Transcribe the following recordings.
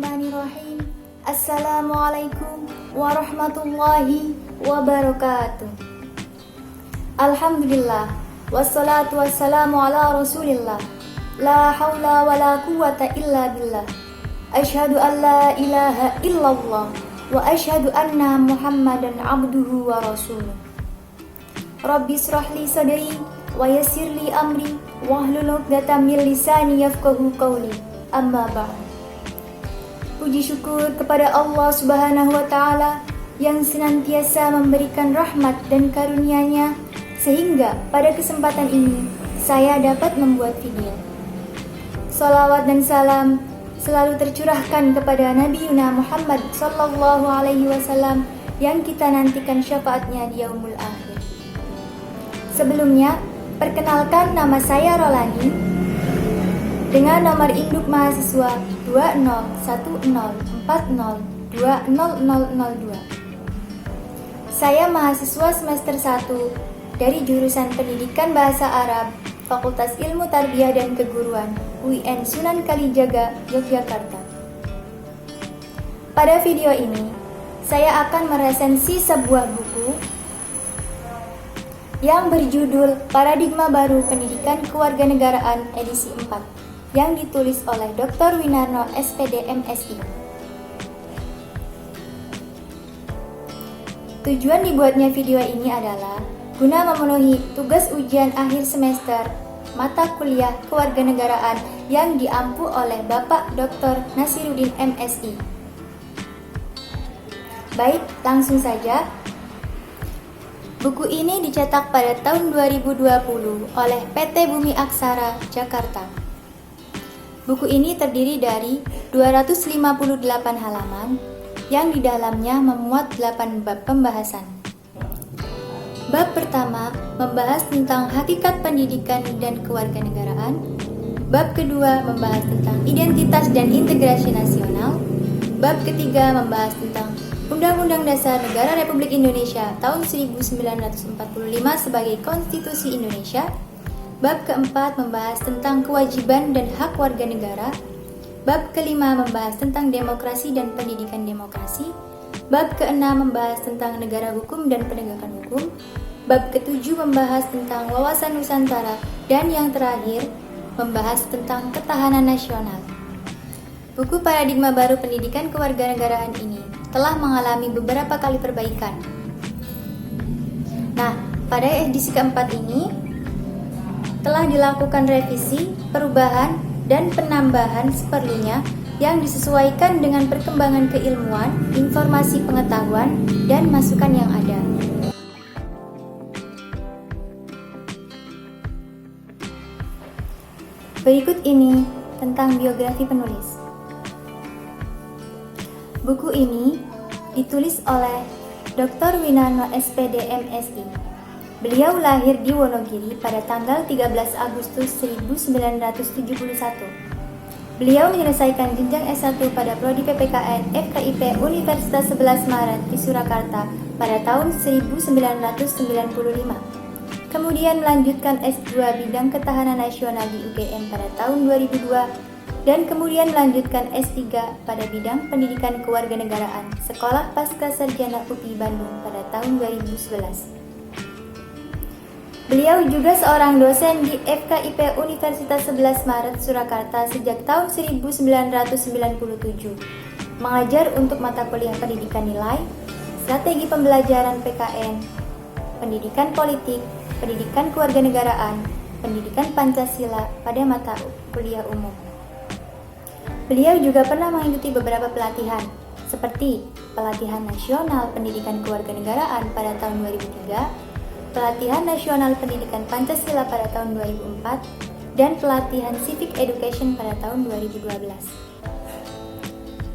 Bismillahirrahmanirrahim. Assalamualaikum warahmatullahi wabarakatuh. Alhamdulillah, wassalatu wassalamu ala rasulillah. La hawla wa la quwata illa billah. Ashhadu an la ilaha illallah wa ashhadu anna muhammadan abduhu wa rasuluh. Rabbi israh li sadri wa yassir li amri wahlul 'uqdatam min lisani yafqahu qawli. Amma ba'd. Puji syukur kepada Allah Subhanahu wa Ta'ala yang senantiasa memberikan rahmat dan karunia-Nya sehingga pada kesempatan ini saya dapat membuat video. Salawat dan salam selalu tercurahkan kepada Nabi Yuna Muhammad sallallahu alaihi wasallam yang kita nantikan syafaatnya di yaumul akhir. Sebelumnya, perkenalkan nama saya Rolani dengan nomor induk mahasiswa 201040200002. Saya mahasiswa semester 1 dari jurusan Pendidikan Bahasa Arab, Fakultas Ilmu Tarbiyah dan Keguruan, UIN Sunan Kalijaga, Yogyakarta. Pada video ini, saya akan meresensi sebuah buku yang berjudul Paradigma Baru Pendidikan Kewarganegaraan edisi 4 yang ditulis oleh Dr. Winarno SPD MSI. Tujuan dibuatnya video ini adalah guna memenuhi tugas ujian akhir semester mata kuliah kewarganegaraan yang diampu oleh Bapak Dr. Nasiruddin MSI. Baik, langsung saja. Buku ini dicetak pada tahun 2020 oleh PT Bumi Aksara, Jakarta. Buku ini terdiri dari 258 halaman yang di dalamnya memuat 8 bab pembahasan. Bab pertama membahas tentang hakikat pendidikan dan kewarganegaraan. Bab kedua membahas tentang identitas dan integrasi nasional. Bab ketiga membahas tentang Undang-Undang Dasar Negara Republik Indonesia tahun 1945 sebagai Konstitusi Indonesia. Bab keempat membahas tentang kewajiban dan hak warga negara. Bab kelima membahas tentang demokrasi dan pendidikan demokrasi. Bab keenam membahas tentang negara hukum dan penegakan hukum. Bab ketujuh membahas tentang wawasan Nusantara. Dan yang terakhir membahas tentang ketahanan nasional. Buku Paradigma Baru Pendidikan Kewarganegaraan ini telah mengalami beberapa kali perbaikan. Nah, pada edisi keempat ini telah dilakukan revisi, perubahan, dan penambahan seperlunya yang disesuaikan dengan perkembangan keilmuan, informasi pengetahuan, dan masukan yang ada. Berikut ini tentang biografi penulis. Buku ini ditulis oleh Dr. Winarno SPD MSI. Beliau lahir di Wonogiri pada tanggal 13 Agustus 1971. Beliau menyelesaikan jenjang S1 pada Prodi PPKN FKIP Universitas 11 Maret di Surakarta pada tahun 1995. Kemudian melanjutkan S2 bidang ketahanan nasional di UGM pada tahun 2002 dan kemudian melanjutkan S3 pada bidang pendidikan kewarganegaraan Sekolah Pascasarjana UPI Bandung pada tahun 2011. Beliau juga seorang dosen di FKIP Universitas 11 Maret Surakarta sejak tahun 1997. Mengajar untuk mata kuliah pendidikan nilai, strategi pembelajaran PKN, pendidikan politik, pendidikan kewarganegaraan, pendidikan Pancasila pada mata kuliah umum. Beliau juga pernah mengikuti beberapa pelatihan, seperti Pelatihan Nasional Pendidikan Kewarganegaraan pada tahun 2003, Pelatihan Nasional Pendidikan Pancasila pada tahun 2004, dan Pelatihan Civic Education pada tahun 2012.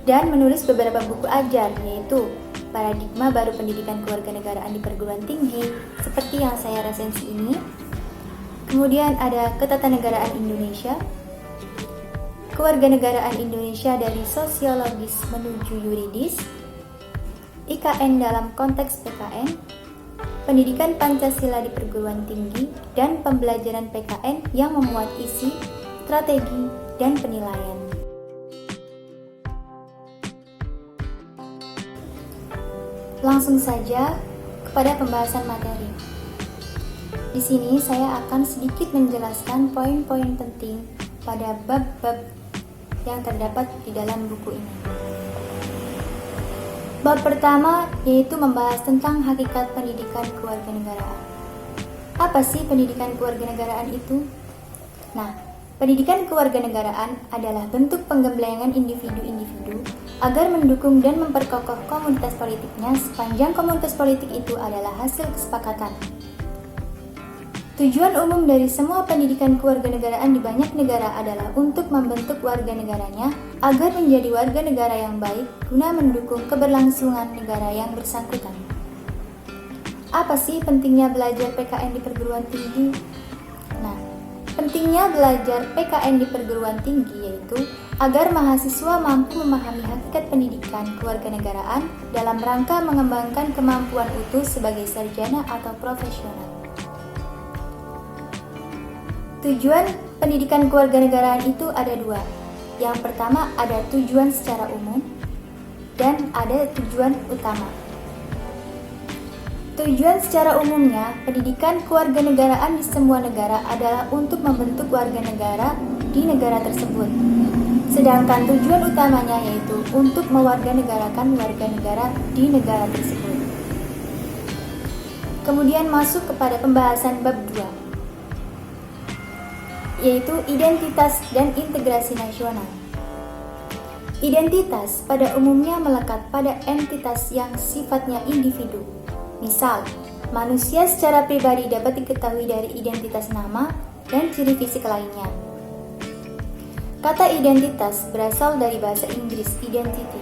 Dan menulis beberapa buku ajar, yaitu Paradigma Baru Pendidikan Kewarganegaraan di Perguruan Tinggi, seperti yang saya resensi ini. Kemudian ada Ketatanegaraan Indonesia, Kewarganegaraan Indonesia dari Sosiologis menuju Yuridis, IKN dalam konteks PKN, Pendidikan Pancasila di Perguruan Tinggi, dan Pembelajaran PKN yang memuat isi, strategi, dan penilaian. Langsung saja kepada pembahasan materi. Di sini saya akan sedikit menjelaskan poin-poin penting pada bab-bab yang terdapat di dalam buku ini. Bab pertama yaitu membahas tentang hakikat pendidikan kewarganegaraan. Apa sih pendidikan kewarganegaraan itu? Nah, pendidikan kewarganegaraan adalah bentuk penggemblengan individu-individu agar mendukung dan memperkokoh komunitas politiknya sepanjang komunitas politik itu adalah hasil kesepakatan. Tujuan umum dari semua pendidikan kewarganegaraan di banyak negara adalah untuk membentuk warga negaranya agar menjadi warga negara yang baik guna mendukung keberlangsungan negara yang bersangkutan. Apa sih pentingnya belajar PKN di perguruan tinggi? Nah, pentingnya belajar PKN di perguruan tinggi yaitu agar mahasiswa mampu memahami hakikat pendidikan kewarganegaraan dalam rangka mengembangkan kemampuan utuh sebagai sarjana atau profesional. Tujuan pendidikan kewarganegaraan itu ada dua. Yang pertama ada tujuan secara umum dan ada tujuan utama. Tujuan secara umumnya, pendidikan kewarganegaraan di semua negara adalah untuk membentuk warga negara di negara tersebut. Sedangkan tujuan utamanya yaitu untuk mewarganegarakan warga negara di negara tersebut. Kemudian masuk kepada pembahasan bab 2, yaitu identitas dan integrasi nasional. Identitas pada umumnya melekat pada entitas yang sifatnya individu. Misal, manusia secara pribadi dapat diketahui dari identitas nama dan ciri fisik lainnya. Kata identitas berasal dari bahasa Inggris identity,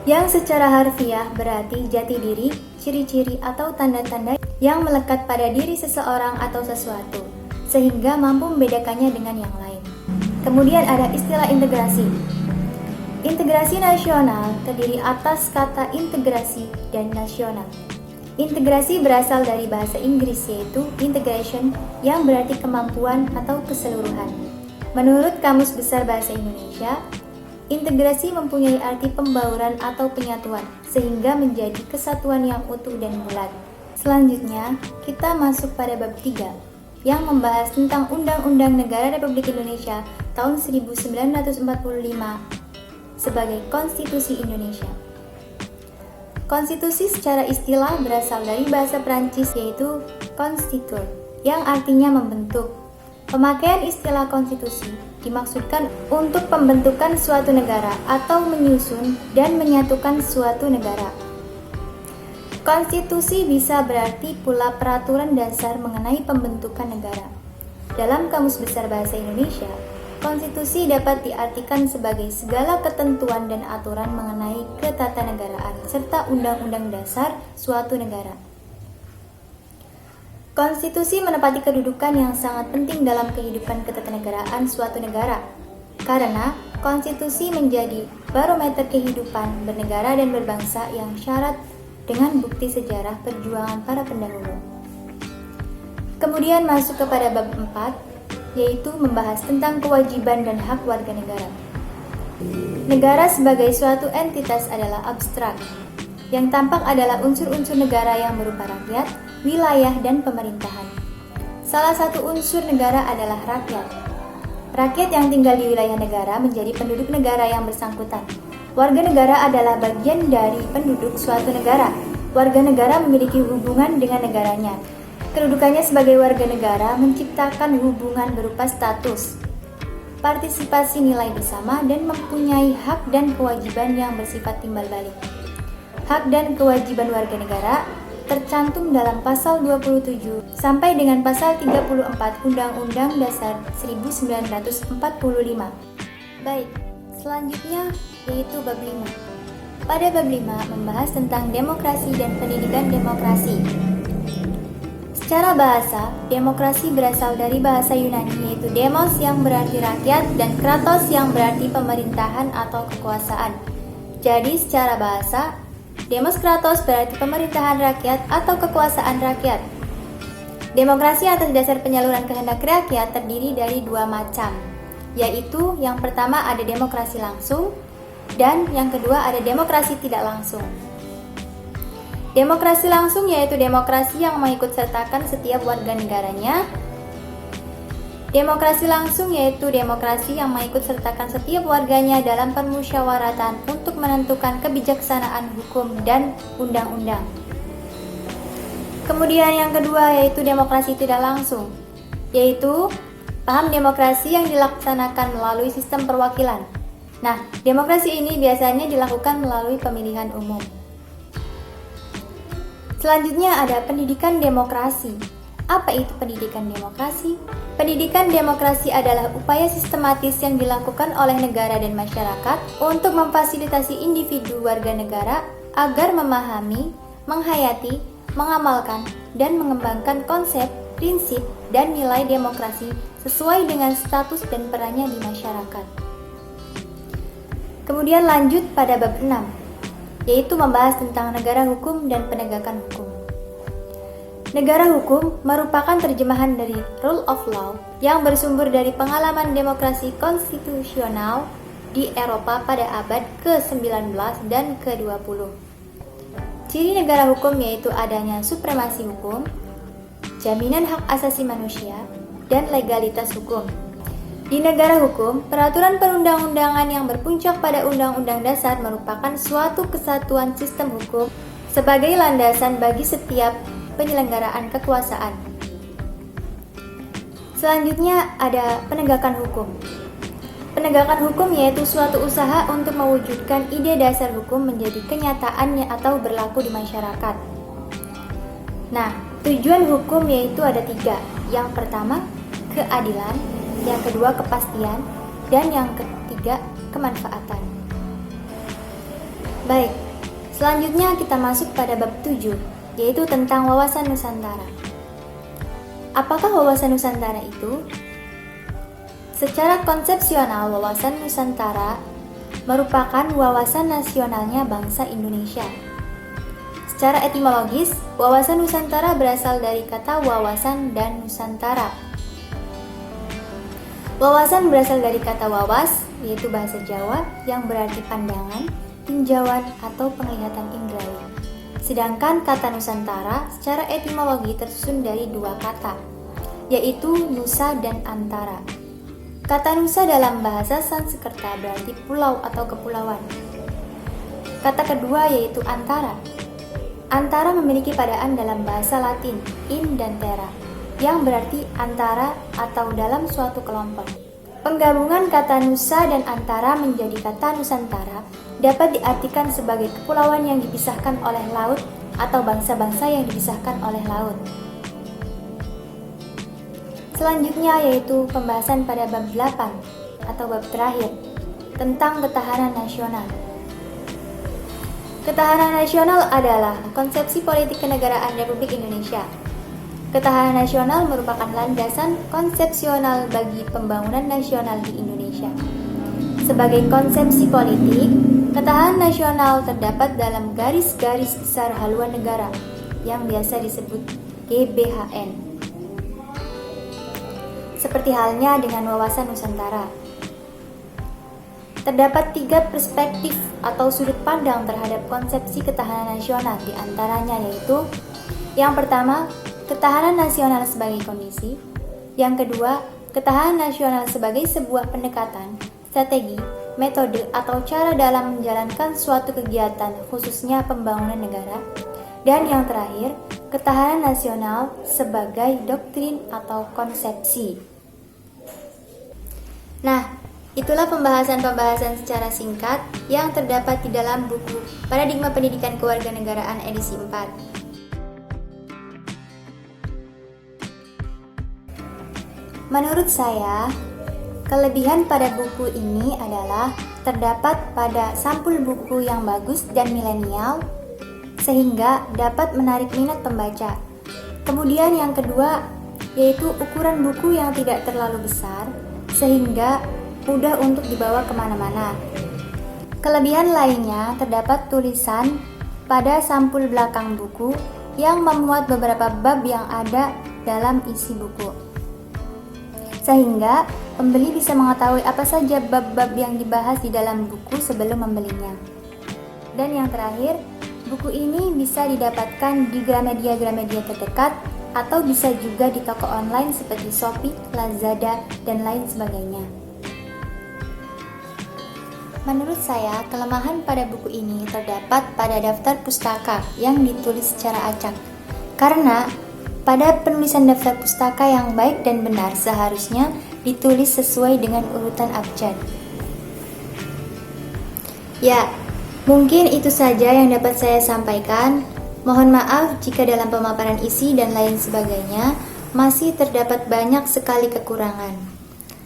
yang secara harfiah berarti jati diri, ciri-ciri atau tanda-tanda yang melekat pada diri seseorang atau sesuatu, sehingga mampu membedakannya dengan yang lain. Kemudian ada istilah integrasi. Integrasi nasional terdiri atas kata integrasi dan nasional. Integrasi berasal dari bahasa Inggris yaitu integration yang berarti kemampuan atau keseluruhan. Menurut Kamus Besar Bahasa Indonesia, integrasi mempunyai arti pembauran atau penyatuan sehingga menjadi kesatuan yang utuh dan bulat. Selanjutnya, kita masuk pada bab 3 yang membahas tentang Undang-Undang Negara Republik Indonesia tahun 1945 sebagai Konstitusi Indonesia. Konstitusi secara istilah berasal dari bahasa Prancis yaitu constituer, yang artinya membentuk. Pemakaian istilah konstitusi dimaksudkan untuk pembentukan suatu negara atau menyusun dan menyatukan suatu negara. Konstitusi bisa berarti pula peraturan dasar mengenai pembentukan negara. Dalam Kamus Besar Bahasa Indonesia, konstitusi dapat diartikan sebagai segala ketentuan dan aturan mengenai ketatanegaraan serta undang-undang dasar suatu negara. Konstitusi menempati kedudukan yang sangat penting dalam kehidupan ketatanegaraan suatu negara, karena konstitusi menjadi barometer kehidupan bernegara dan berbangsa yang syarat dengan bukti sejarah perjuangan para pendahulu. Kemudian masuk kepada bab 4, yaitu membahas tentang kewajiban dan hak warga negara. Negara sebagai suatu entitas adalah abstrak. Yang tampak adalah unsur-unsur negara yang berupa rakyat, wilayah, dan pemerintahan. Salah satu unsur negara adalah rakyat. Rakyat yang tinggal di wilayah negara menjadi penduduk negara yang bersangkutan. Warga negara adalah bagian dari penduduk suatu negara. Warga negara memiliki hubungan dengan negaranya. Kedudukannya sebagai warga negara menciptakan hubungan berupa status, partisipasi nilai bersama, dan mempunyai hak dan kewajiban yang bersifat timbal balik. Hak dan kewajiban warga negara tercantum dalam pasal 27 sampai dengan pasal 34 Undang-Undang Dasar 1945. Baik, selanjutnya yaitu bab 5. Pada bab 5 membahas tentang demokrasi dan pendidikan demokrasi. Secara bahasa, demokrasi berasal dari bahasa Yunani yaitu demos yang berarti rakyat dan kratos yang berarti pemerintahan atau kekuasaan. Jadi secara bahasa, demos kratos berarti pemerintahan rakyat atau kekuasaan rakyat. Demokrasi atas dasar penyaluran kehendak rakyat terdiri dari dua macam, yaitu yang pertama ada demokrasi langsung dan yang kedua ada demokrasi tidak langsung. Demokrasi langsung yaitu demokrasi yang mengikutsertakan setiap warga negaranya. Demokrasi langsung yaitu demokrasi yang mengikutsertakan setiap warganya dalam permusyawaratan untuk menentukan kebijaksanaan hukum dan undang-undang. Kemudian yang kedua yaitu demokrasi tidak langsung, yaitu paham demokrasi yang dilaksanakan melalui sistem perwakilan. Nah, demokrasi ini biasanya dilakukan melalui pemilihan umum. Selanjutnya ada pendidikan demokrasi. Apa itu pendidikan demokrasi? Pendidikan demokrasi adalah upaya sistematis yang dilakukan oleh negara dan masyarakat untuk memfasilitasi individu warga negara agar memahami, menghayati, mengamalkan, dan mengembangkan konsep, prinsip, dan nilai demokrasi sesuai dengan status dan perannya di masyarakat. Kemudian lanjut pada bab 6, yaitu membahas tentang negara hukum dan penegakan hukum. Negara hukum merupakan terjemahan dari rule of law yang bersumber dari pengalaman demokrasi konstitusional di Eropa pada abad ke-19 dan ke-20. Ciri negara hukum yaitu adanya supremasi hukum, jaminan hak asasi manusia, dan legalitas hukum. Di negara hukum, peraturan perundang-undangan yang berpuncak pada Undang-Undang Dasar merupakan suatu kesatuan sistem hukum sebagai landasan bagi setiap penyelenggaraan kekuasaan. Selanjutnya ada penegakan hukum. Penegakan hukum yaitu suatu usaha untuk mewujudkan ide dasar hukum menjadi kenyataan atau berlaku di masyarakat. Nah, tujuan hukum yaitu ada 3. Yang pertama, keadilan. Yang kedua, kepastian. Dan yang ketiga, kemanfaatan. Baik, selanjutnya kita masuk pada bab 7, yaitu tentang wawasan Nusantara. Apakah wawasan Nusantara itu? Secara konsepsional, wawasan Nusantara merupakan wawasan nasionalnya bangsa Indonesia. Secara etimologis, wawasan Nusantara berasal dari kata wawasan dan Nusantara. Wawasan berasal dari kata wawas, yaitu bahasa Jawa, yang berarti pandangan, tinjauan, atau penglihatan indrawi. Sedangkan kata Nusantara secara etimologi tersusun dari 2 kata, yaitu Nusa dan Antara. Kata Nusa dalam bahasa Sanskerta berarti pulau atau kepulauan. Kata kedua yaitu Antara. Antara memiliki padaan dalam bahasa Latin, in dan terra, yang berarti antara atau dalam suatu kelompok. Penggabungan kata Nusa dan Antara menjadi kata Nusantara dapat diartikan sebagai kepulauan yang dipisahkan oleh laut atau bangsa-bangsa yang dipisahkan oleh laut. Selanjutnya yaitu pembahasan pada bab 8 atau bab terakhir tentang ketahanan nasional. Ketahanan nasional adalah konsepsi politik kenegaraan Republik Indonesia. Ketahanan nasional merupakan landasan konsepsional bagi pembangunan nasional di Indonesia. Sebagai konsepsi politik, ketahanan nasional terdapat dalam garis-garis besar haluan negara yang biasa disebut GBHN. Seperti halnya dengan wawasan Nusantara. Terdapat 3 perspektif atau sudut pandang terhadap konsepsi ketahanan nasional, di antaranya yaitu yang pertama, ketahanan nasional sebagai kondisi. Yang kedua, ketahanan nasional sebagai sebuah pendekatan, strategi, metode, atau cara dalam menjalankan suatu kegiatan, khususnya pembangunan negara. Dan yang terakhir, ketahanan nasional sebagai doktrin atau konsepsi. Nah, itulah pembahasan-pembahasan secara singkat yang terdapat di dalam buku Paradigma Pendidikan Kewarganegaraan edisi 4. Menurut saya, kelebihan pada buku ini adalah terdapat pada sampul buku yang bagus dan milenial, sehingga dapat menarik minat pembaca. Kemudian yang kedua, yaitu ukuran buku yang tidak terlalu besar, sehingga mudah untuk dibawa kemana-mana. Kelebihan lainnya terdapat tulisan pada sampul belakang buku yang memuat beberapa bab yang ada dalam isi buku, sehingga pembeli bisa mengetahui apa saja bab-bab yang dibahas di dalam buku sebelum membelinya. Dan yang terakhir, Buku ini bisa didapatkan di Gramedia-Gramedia terdekat atau bisa juga di toko online seperti Shopee, Lazada, dan lain sebagainya. Menurut saya, kelemahan pada buku ini terdapat pada daftar pustaka yang ditulis secara acak. Karena pada penulisan daftar pustaka yang baik dan benar seharusnya ditulis sesuai dengan urutan abjad. Ya, mungkin itu saja yang dapat saya sampaikan. Mohon maaf jika dalam pemaparan isi dan lain sebagainya masih terdapat banyak sekali kekurangan.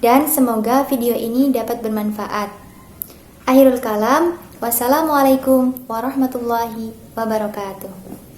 Dan semoga video ini dapat bermanfaat. Akhirul kalam, wassalamualaikum warahmatullahi wabarakatuh.